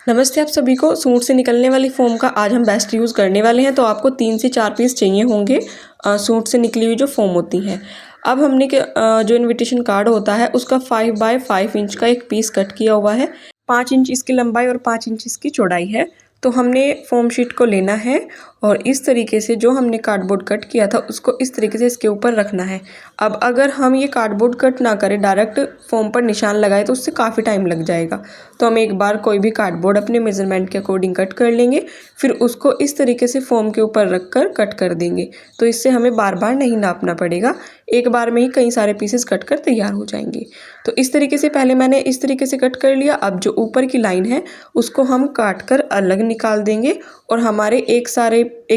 नमस्ते आप सभी को। सूट से निकलने वाली फोम का आज हम बेस्ट यूज़ करने वाले हैं। तो आपको 3 से 4 पीस चाहिए होंगे सूट से निकली हुई जो फोम होती हैं। अब हमने जो इनविटेशन कार्ड होता है उसका 5 बाय 5 इंच का एक पीस कट किया हुआ है। 5 इंच इसकी लंबाई और 5 इंच इसकी चौड़ाई है। तो हमने फोम शीट को लेना है और इस तरीके से जो हमने कार्डबोर्ड कट किया था उसको इस तरीके से इसके ऊपर रखना है। अब अगर हम ये कार्डबोर्ड कट ना करें, डायरेक्ट फोम पर निशान लगाए तो उससे काफ़ी टाइम लग जाएगा। तो हम एक बार कोई भी कार्डबोर्ड अपने मेजरमेंट के अकॉर्डिंग कट कर लेंगे, फिर उसको इस तरीके से फोम के ऊपर रख कर कट कर देंगे। तो इससे हमें बार बार नहीं नापना पड़ेगा, एक बार में ही कई सारे पीसेस कट कर तैयार हो जाएंगे। तो इस तरीके से पहले मैंने इस तरीके से कट कर लिया। अब जो ऊपर की लाइन है उसको हम काट कर अलग निकाल देंगे और हमारे एक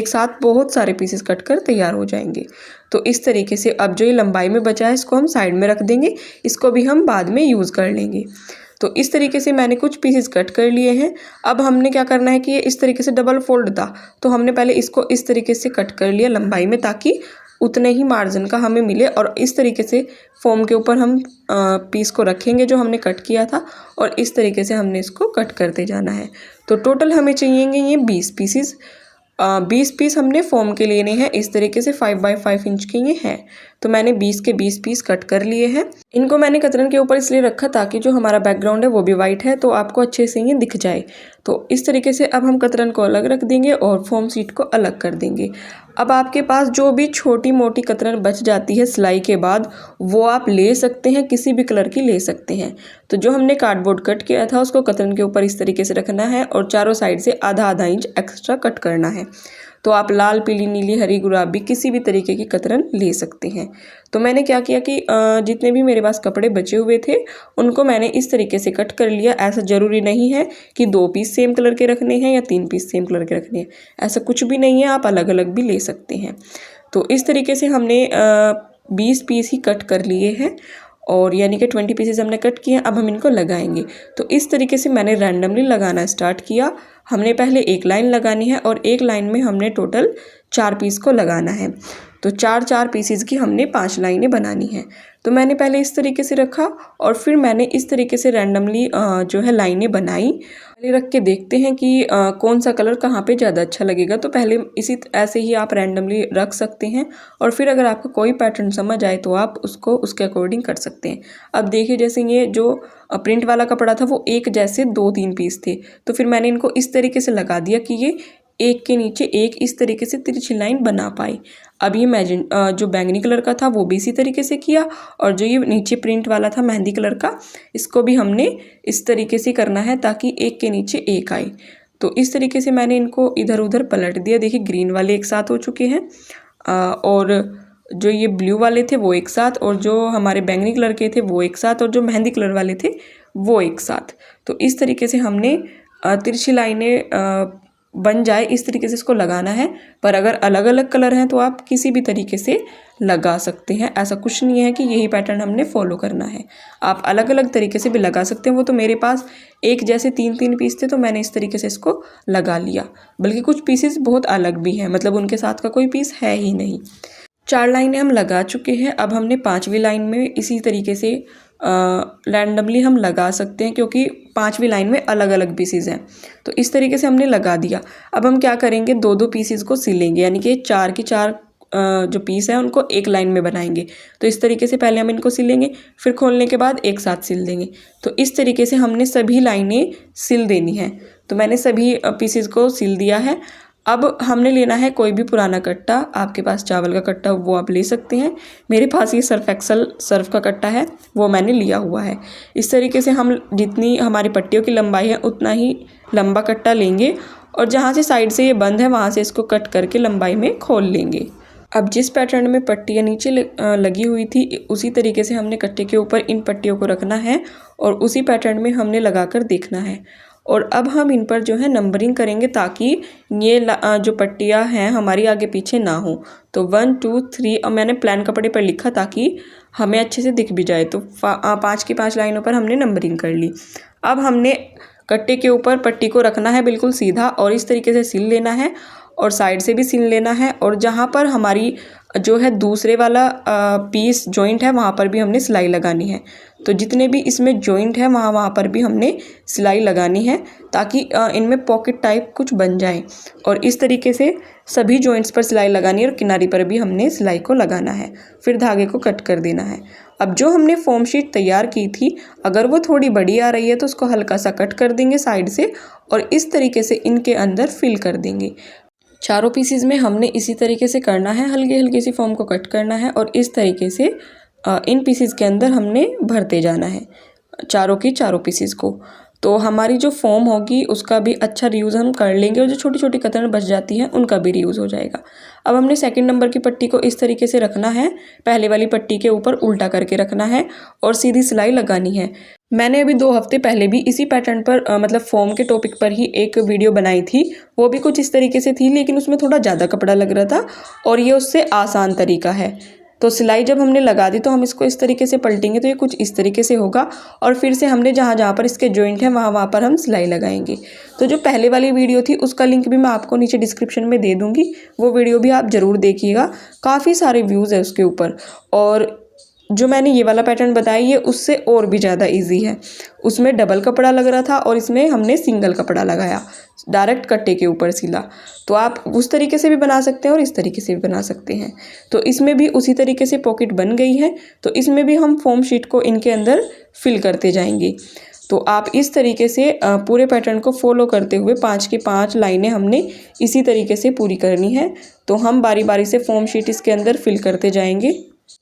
साथ बहुत सारे पीसेस कट कर तैयार हो जाएंगे। तो इस तरीके से अब जो ये लंबाई में बचा है इसको हम साइड में रख देंगे, इसको भी हम बाद में यूज़ कर लेंगे। तो इस तरीके से मैंने कुछ पीसेस कट कर लिए हैं। अब हमने क्या करना है कि ये इस तरीके से डबल फोल्ड था, तो हमने पहले इसको इस तरीके से कट कर लिया लंबाई में, ताकि उतने ही मार्जिन का हमें मिले। और इस तरीके से फोम के ऊपर हम पीस को रखेंगे जो हमने कट किया था, और इस तरीके से हमने इसको कट करते जाना है। तो टोटल हमें चाहिएंगे ये 20 पीसीस। 20 पीस हमने फोम के लेने हैं। इस तरीके से 5 बाय 5 इंच के ये हैं। तो मैंने 20 के 20 पीस कट कर लिए हैं। इनको मैंने कतरन के ऊपर इसलिए रखा ताकि जो हमारा बैकग्राउंड है वो भी वाइट है, तो आपको अच्छे से ये दिख जाए। तो इस तरीके से अब हम कतरन को अलग रख देंगे और फोम शीट को अलग कर देंगे। अब आपके पास जो भी छोटी मोटी कतरन बच जाती है सिलाई के बाद, वो आप ले सकते हैं, किसी भी कलर की ले सकते हैं। तो जो हमने कार्डबोर्ड कट किया था उसको कतरन के ऊपर इस तरीके से रखना है और चारों साइड से आधा आधा इंच एक्स्ट्रा कट करना है। तो आप लाल, पीली, नीली, हरी, गुलाबी किसी भी तरीके की कतरन ले सकते हैं। तो मैंने क्या किया कि जितने भी मेरे पास कपड़े बचे हुए थे उनको मैंने इस तरीके से कट कर लिया। ऐसा ज़रूरी नहीं है कि 2 पीस सेम कलर के रखने हैं या 3 पीस सेम कलर के रखने हैं, ऐसा कुछ भी नहीं है, आप अलग अलग भी ले सकते हैं। तो इस तरीके से हमने 20 पीस ही कट कर लिए हैं, और यानी कि 20 पीसेस हमने कट किए। अब हम इनको लगाएंगे। तो इस तरीके से मैंने रैंडमली लगाना स्टार्ट किया। हमने पहले एक लाइन लगानी है और एक लाइन में हमने टोटल 4 पीस को लगाना है। तो 4 पीसेस की हमने 5 लाइनें बनानी है। तो मैंने पहले इस तरीके से रखा और फिर मैंने इस तरीके से रैंडमली जो है लाइनें बनाई। पहले रख के देखते हैं कि कौन सा कलर कहाँ पे ज़्यादा अच्छा लगेगा। तो पहले ऐसे ही आप रैंडमली रख सकते हैं, और फिर अगर आपको कोई पैटर्न समझ आए तो आप उसको उसके अकॉर्डिंग कर सकते हैं। अब देखिए, जैसे ये जो प्रिंट वाला कपड़ा था वो एक जैसे 2-3 पीस थे, तो फिर मैंने इनको इस तरीके से लगा दिया कि ये एक के नीचे एक इस तरीके से तिरछी लाइन बना पाए। अब ये जो बैंगनी कलर का था वो भी इसी तरीके से किया, और जो ये नीचे प्रिंट वाला था मेहंदी कलर का, इसको भी हमने इस तरीके से करना है ताकि एक के नीचे एक आए। तो इस तरीके से मैंने इनको इधर उधर पलट दिया। देखिए, ग्रीन वाले एक साथ हो चुके हैं, और जो ये ब्लू वाले थे वो एक साथ, और जो हमारे बैंगनी कलर के थे वो एक साथ, और जो मेहंदी कलर वाले थे वो एक साथ। तो इस तरीके से हमने तिरछी लाइनें बन जाए इस तरीके से इसको लगाना है। पर अगर अलग अलग कलर हैं तो आप किसी भी तरीके से लगा सकते हैं, ऐसा कुछ नहीं है कि यही पैटर्न हमने फॉलो करना है। आप अलग अलग तरीके से भी लगा सकते हैं। वो तो मेरे पास एक जैसे 3-3 पीस थे तो मैंने इस तरीके से इसको लगा लिया। बल्कि कुछ पीसेस बहुत अलग भी हैं, मतलब उनके साथ का कोई पीस है ही नहीं। 4 लाइनें हम लगा चुके हैं। अब हमने 5वीं लाइन में इसी तरीके से रैंडमली हम लगा सकते हैं, क्योंकि 5वीं लाइन में अलग अलग पीसेस हैं। तो इस तरीके से हमने लगा दिया। अब हम क्या करेंगे, 2-2 पीसेस को सिलेंगे, यानी कि 4 की 4 जो पीस है उनको एक लाइन में बनाएंगे। तो इस तरीके से पहले हम इनको सिलेंगे, फिर खोलने के बाद एक साथ सिल देंगे। तो इस तरीके से हमने सभी लाइनें सिल देनी है। तो मैंने सभी पीसेस को सिल दिया है। अब हमने लेना है कोई भी पुराना कट्टा। आपके पास चावल का कट्टा वो आप ले सकते हैं। मेरे पास ये सर्फ एक्सल सर्फ का कट्टा है, वो मैंने लिया हुआ है। इस तरीके से हम जितनी हमारी पट्टियों की लंबाई है उतना ही लंबा कट्टा लेंगे, और जहाँ से साइड से ये बंद है वहाँ से इसको कट करके लंबाई में खोल लेंगे। अब जिस पैटर्न में पट्टियाँ नीचे लगी हुई थी उसी तरीके से हमने कट्टे के ऊपर इन पट्टियों को रखना है, और उसी पैटर्न में हमने लगा कर देखना है। और अब हम इन पर जो है नंबरिंग करेंगे ताकि ये जो पट्टियाँ हैं हमारी आगे पीछे ना हो। तो 1 2 3 और मैंने प्लान कपड़े पर लिखा ताकि हमें अच्छे से दिख भी जाए। तो 5 की 5 लाइनों पर हमने नंबरिंग कर ली। अब हमने कट्टे के ऊपर पट्टी को रखना है बिल्कुल सीधा, और इस तरीके से सिल लेना है। और साइड से भी सिल लेना है। और जहाँ पर हमारी जो है दूसरे वाला पीस जॉइंट है वहाँ पर भी हमने सिलाई लगानी है। तो जितने भी इसमें जॉइंट है वहाँ पर भी हमने सिलाई लगानी है ताकि इनमें पॉकेट टाइप कुछ बन जाए। और इस तरीके से सभी जॉइंट्स पर सिलाई लगानी है और किनारी पर भी हमने सिलाई को लगाना है। फिर धागे को कट कर देना है। अब जो हमने फोम शीट तैयार की थी, अगर वो थोड़ी बड़ी आ रही है तो उसको हल्का सा कट कर देंगे साइड से और इस तरीके से इनके अंदर फिल कर देंगे। चारों पीसीज में हमने इसी तरीके से करना है, हल्की हल्की सी फोम को कट करना है और इस तरीके से इन पीसीज के अंदर हमने भरते जाना है चारों की चारों पीसीज को। तो हमारी जो फोम होगी उसका भी अच्छा रीयूज़ हम कर लेंगे और जो छोटी छोटी कतरन बच जाती हैं उनका भी रीयूज़ हो जाएगा। अब हमने सेकंड नंबर की पट्टी को इस तरीके से रखना है, पहले वाली पट्टी के ऊपर उल्टा करके रखना है और सीधी सिलाई लगानी है। मैंने अभी 2 हफ्ते पहले भी इसी पैटर्न पर मतलब फोम के टॉपिक पर ही एक वीडियो बनाई थी। वो भी कुछ इस तरीके से थी, लेकिन उसमें थोड़ा ज़्यादा कपड़ा लग रहा था और ये उससे आसान तरीका है। तो सिलाई जब हमने लगा दी तो हम इसको इस तरीके से पलटेंगे तो ये कुछ इस तरीके से होगा और फिर से हमने जहाँ जहाँ पर इसके जॉइंट हैं वहाँ पर हम सिलाई लगाएंगे। तो जो पहले वाली वीडियो थी उसका लिंक भी मैं आपको नीचे डिस्क्रिप्शन में दे दूँगी, वो वीडियो भी आप ज़रूर देखिएगा। काफ़ी सारे व्यूज़ है उसके ऊपर। और जो मैंने ये वाला पैटर्न बताया ये उससे और भी ज़्यादा इजी है। उसमें डबल कपड़ा लग रहा था और इसमें हमने सिंगल कपड़ा लगाया, डायरेक्ट कट्टे के ऊपर सिला। तो आप उस तरीके से भी बना सकते हैं और इस तरीके से भी बना सकते हैं। तो इसमें भी उसी तरीके से पॉकेट बन गई है। तो इसमें भी हम फोम शीट को इनके अंदर फिल करते जाएंगे। तो आप इस तरीके से पूरे पैटर्न को फॉलो करते हुए 5 की 5 लाइनें हमने इसी तरीके से पूरी करनी है। तो हम बारी बारी से फोम शीट इसके अंदर फिल करते जाएंगे।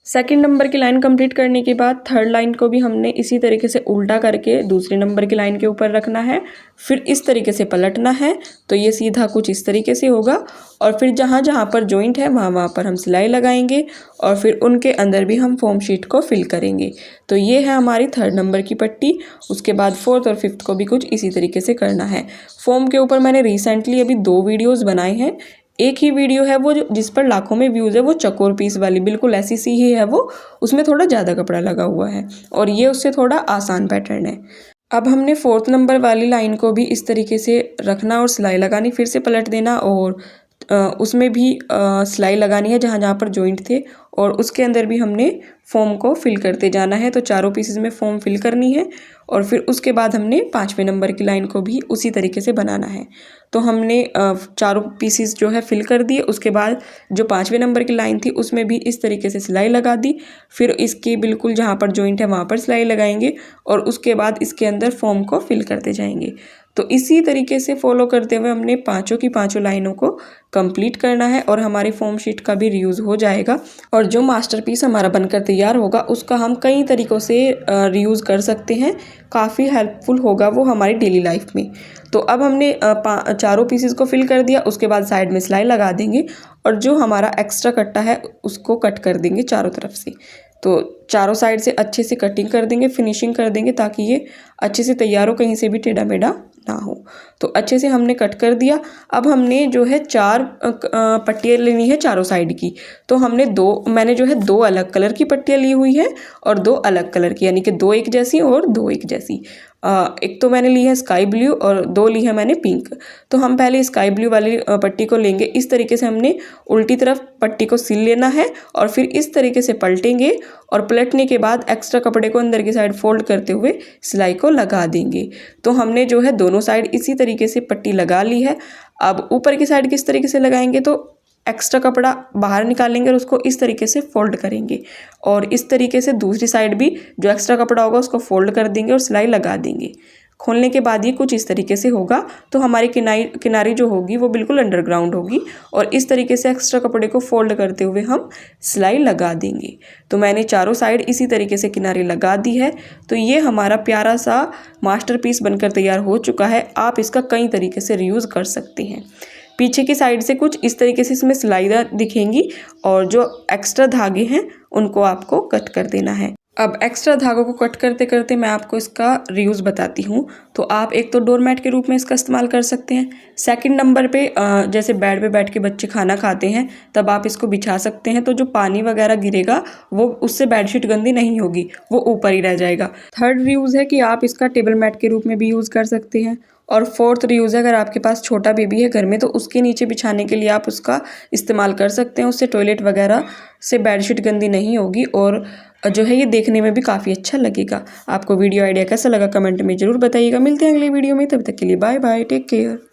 सेकंड नंबर की लाइन कंप्लीट करने के बाद थर्ड लाइन को भी हमने इसी तरीके से उल्टा करके दूसरे नंबर की लाइन के ऊपर रखना है। फिर इस तरीके से पलटना है तो ये सीधा कुछ इस तरीके से होगा और फिर जहाँ जहाँ पर जॉइंट है वहाँ पर हम सिलाई लगाएंगे और फिर उनके अंदर भी हम फोम शीट को फिल करेंगे। तो ये है हमारी थर्ड नंबर की पट्टी। उसके बाद फोर्थ और फिफ्थ को भी कुछ इसी तरीके से करना है। फोम के ऊपर मैंने रिसेंटली अभी 2 वीडियोज़ बनाए हैं। एक ही वीडियो है वो जिस पर लाखों में व्यूज़ है, वो चकोर पीस वाली बिल्कुल ऐसी सी ही है वो, उसमें थोड़ा ज़्यादा कपड़ा लगा हुआ है और ये उससे थोड़ा आसान पैटर्न है। अब हमने फोर्थ नंबर वाली लाइन को भी इस तरीके से रखना और सिलाई लगानी, फिर से पलट देना और उसमें भी सिलाई लगानी है जहाँ जहाँ पर जॉइंट थे और उसके अंदर भी हमने फोम को फिल करते जाना है। तो चारों पीसेस में फोम फिल करनी है और फिर उसके बाद हमने 5वें नंबर की लाइन को भी उसी तरीके से बनाना है। तो हमने चारों पीसेस जो है फिल कर दिए। उसके बाद जो 5वें नंबर की लाइन थी उसमें भी इस तरीके से सिलाई लगा दी। फिर इसके बिल्कुल जहाँ पर जॉइंट है वहाँ पर सिलाई लगाएंगे और उसके बाद इसके अंदर फोम को फिल करते जाएंगे। तो इसी तरीके से फॉलो करते हुए हमने 5 की 5 लाइनों को कंप्लीट करना है और हमारी फोम शीट का भी रीयूज़ हो जाएगा। और जो मास्टरपीस हमारा बनकर तैयार होगा उसका हम कई तरीक़ों से रीयूज़ कर सकते हैं। काफ़ी हेल्पफुल होगा वो हमारी डेली लाइफ में। तो अब हमने चारों पीसेस को फिल कर दिया। उसके बाद साइड में सिलाई लगा देंगे और जो हमारा एक्स्ट्रा कट्टा है उसको कट कर देंगे चारों तरफ से। तो चारों साइड से अच्छे से कटिंग कर देंगे, फिनिशिंग कर देंगे ताकि ये अच्छे से तैयार हो, कहीं से भी टेढ़ा मेढ़ा ना हो। तो अच्छे से हमने कट कर दिया। अब हमने जो है 4 पट्टियाँ लेनी है चारों साइड की। तो मैंने जो है 2 अलग कलर की पट्टियाँ ली हुई है और 2 अलग कलर की, यानी कि 2 एक जैसी और 2 एक जैसी। एक तो मैंने ली है स्काई ब्लू और 2 ली है मैंने पिंक। तो हम पहले स्काई ब्लू वाली पट्टी को लेंगे। इस तरीके से हमने उल्टी तरफ पट्टी को सिल लेना है और फिर इस तरीके से पलटेंगे और पलटने के बाद एक्स्ट्रा कपड़े को अंदर की साइड फोल्ड करते हुए सिलाई को लगा देंगे। तो हमने जो है दोनों साइड इसी तरीके से पट्टी लगा ली है। अब ऊपर की साइड किस तरीके से लगाएंगे, तो एक्स्ट्रा कपड़ा बाहर निकालेंगे और उसको इस तरीके से फोल्ड करेंगे और इस तरीके से दूसरी साइड भी जो एक्स्ट्रा कपड़ा होगा उसको फोल्ड कर देंगे और सिलाई लगा देंगे। खोलने के बाद ये कुछ इस तरीके से होगा। तो हमारी किनारी जो होगी वो बिल्कुल अंडरग्राउंड होगी और इस तरीके से एक्स्ट्रा कपड़े को फोल्ड करते हुए हम सिलाई लगा देंगे। तो मैंने चारों साइड इसी तरीके से किनारी लगा दी है। तो ये हमारा प्यारा सा मास्टरपीस बनकर तैयार हो चुका है। आप इसका कई तरीके से रीयूज़ कर सकते हैं। पीछे की साइड से कुछ इस तरीके से इसमें सिलाईदार दिखेंगी और जो एक्स्ट्रा धागे हैं उनको आपको कट कर देना है। अब एक्स्ट्रा धागों को कट करते करते मैं आपको इसका रीयूज़ बताती हूँ। तो आप एक तो डोरमैट के रूप में इसका इस्तेमाल कर सकते हैं। सेकंड नंबर पे जैसे बेड पे बैठ के बच्चे खाना खाते हैं तब आप इसको बिछा सकते हैं। तो जो पानी वगैरह गिरेगा वो उससे बेडशीट गंदी नहीं होगी, वो ऊपर ही रह जाएगा। थर्ड रीयूज़ है कि आप इसका टेबल मैट के रूप में भी यूज़ कर सकते हैं। और फोर्थ रीयूज़ है, अगर आपके पास छोटा बेबी है घर में तो उसके नीचे बिछाने के लिए आप उसका इस्तेमाल कर सकते हैं। उससे टॉयलेट वगैरह से बेडशीट गंदी नहीं होगी और जो है ये देखने में भी काफ़ी अच्छा लगेगा। आपको वीडियो आइडिया कैसा लगा कमेंट में ज़रूर बताइएगा। मिलते हैं अगले वीडियो में, तब तक के लिए बाय बाय, टेक केयर।